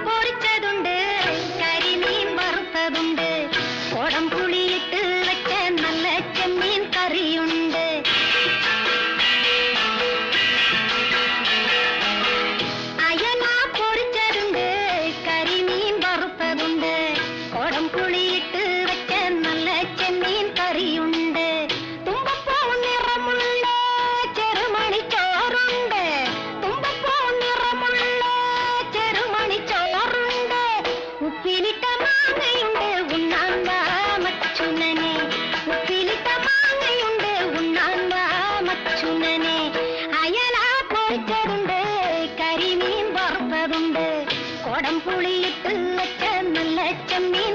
പൊരിച്ചതുണ്ട്, കരിമീൻ വറുത്തതുണ്ട്, കോടം പുളിയിട്ട് വെച്ച നല്ല ചെമ്മീൻ കറിയുണ്ട്. അയല പൊരിച്ചതുണ്ട്, കരിമീൻ വറുത്തതുണ്ട്, കോടം പുളിയിട്ട് വെച്ച നല്ല ചെമ്മീൻ കറിയുണ്ട്. തുമ്പപ്പൂ നിറമുള്ള ചെറുമണിച്ചോറുണ്ട്, തുമ്പപ്പൂ നിറമുള്ള ചെറുമണിച്ചോറുണ്ട്. ഉപ്പിലിട്ട മാങ്ങയുണ്ട് ഉണ്ണാൻ വാ മച്ചുനനെ, ഉപ്പിലിട്ട മാങ്ങയുണ്ട് ഉണ്ണാൻ വാ മച്ചുനനെ. അയല പൊരിച്ചതുണ്ട്, കരിമീൻ വറുത്തതുണ്ട്, കോടം പുളിയിട്ട് വെച്ച നല്ല ചെമ്മീൻ